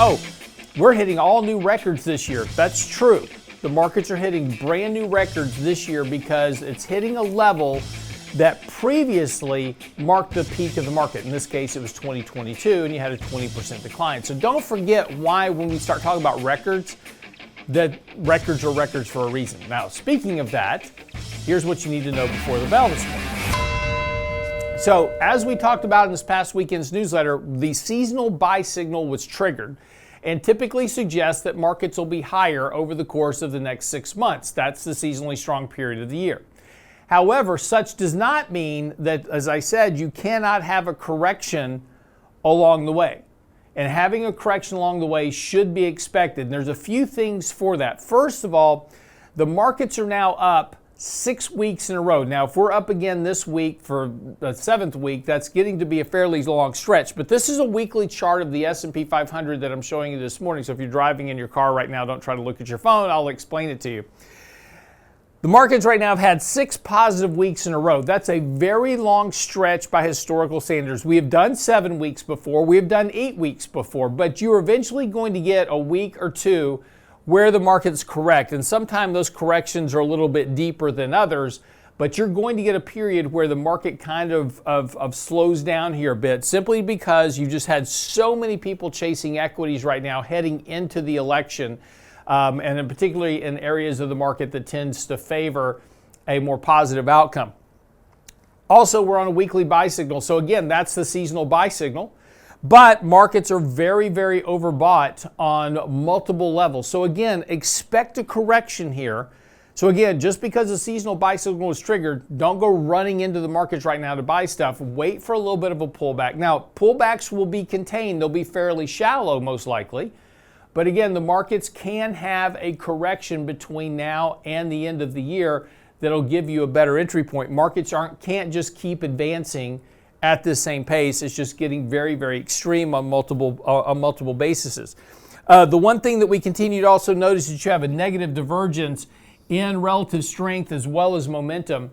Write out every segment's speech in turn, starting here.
oh, we're hitting all new records this year. That's true. The markets are hitting brand new records this year because it's hitting a level that previously marked the peak of the market. In this case, it was 2022, and you had a 20% decline. So don't forget why when we start talking about records, that records are records for a reason. Now, speaking of that, here's what you need to know before the bell this morning. So, as we talked about in this past weekend's newsletter, the seasonal buy signal was triggered and typically suggests that markets will be higher over the course of the next 6 months. That's the seasonally strong period of the year. However, such does not mean that, as I said, you cannot have a correction along the way. And having a correction along the way should be expected. And there's a few things for that. First of all, the markets are now up 6 weeks in a row. Now, if we're up again this week for the 7th week, that's getting to be a fairly long stretch. But this is a weekly chart of the S&P 500 that I'm showing you this morning. So if you're driving in your car right now, don't try to look at your phone. I'll explain it to you. The markets right now have had 6 positive weeks in a row. That's a very long stretch by historical standards. We have done 7 weeks before. We have done 8 weeks before. But you're eventually going to get a week or two where the market's correct. And sometimes those corrections are a little bit deeper than others. But you're going to get a period where the market kind of slows down here a bit, simply because you just had so many people chasing equities right now heading into the election. And particularly in areas of the market that tends to favor a more positive outcome. Also, we're on a weekly buy signal. So again, that's the seasonal buy signal. But markets are very, very overbought on multiple levels. So again, expect a correction here. So again, just because the seasonal buy signal is triggered, don't go running into the markets right now to buy stuff. Wait for a little bit of a pullback. Now, pullbacks will be contained. They'll be fairly shallow, most likely. But again, the markets can have a correction between now and the end of the year that'll give you a better entry point. Markets can't just keep advancing at the same pace. It's just getting very, very extreme on multiple bases. The one thing that we continue to also notice is that you have a negative divergence in relative strength as well as momentum.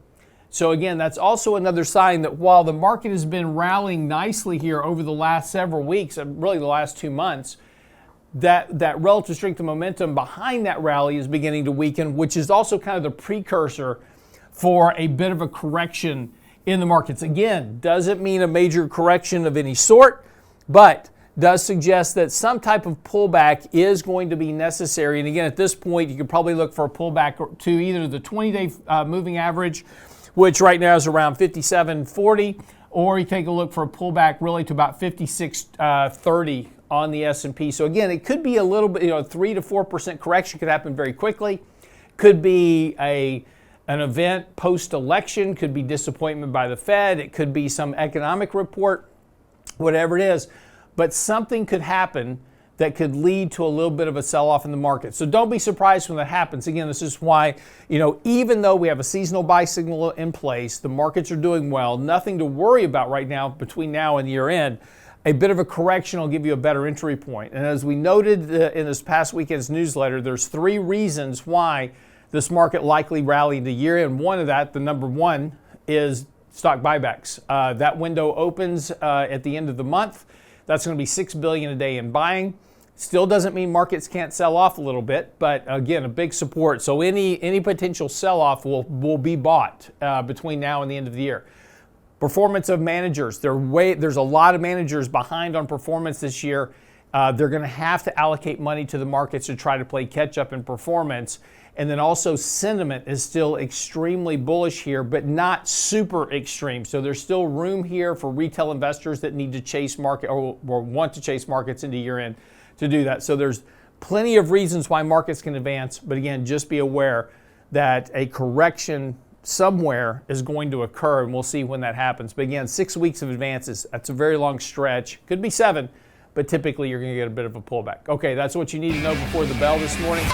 So again, that's also another sign that while the market has been rallying nicely here over the last several weeks, really the last 2 months, that relative strength and momentum behind that rally is beginning to weaken, which is also kind of the precursor for a bit of a correction in the markets. Again, doesn't mean a major correction of any sort, but does suggest that some type of pullback is going to be necessary. And again, at this point, you could probably look for a pullback to either the 20-day moving average, which right now is around 57.40, or you take a look for a pullback really to about 56.30 on the S&P. So again, it could be a little bit, 3 to 4% correction could happen very quickly. Could be an event post-election, could be disappointment by the Fed, it could be some economic report, whatever it is. But something could happen that could lead to a little bit of a sell-off in the market. So don't be surprised when that happens. Again, this is why, even though we have a seasonal buy signal in place, the markets are doing well, nothing to worry about right now between now and year end. A bit of a correction will give you a better entry point. And as we noted in this past weekend's newsletter, there's 3 reasons why this market likely rallied to year end. One of that, the number one, is stock buybacks. That window opens at the end of the month. That's going to be $6 billion a day in buying. Still doesn't mean markets can't sell off a little bit, but again, a big support. So any potential sell-off will be bought between now and the end of the year. Performance of managers. There's a lot of managers behind on performance this year. They're going to have to allocate money to the markets to try to play catch up in performance. And then also sentiment is still extremely bullish here, but not super extreme. So there's still room here for retail investors that need to chase market or want to chase markets into year end to do that. So there's plenty of reasons why markets can advance. But again, just be aware that a correction somewhere is going to occur, and we'll see when that happens. But again, 6 weeks of advances, that's a very long stretch. Could be 7, but typically you're going to get a bit of a pullback. Okay, that's what you need to know before the bell this morning.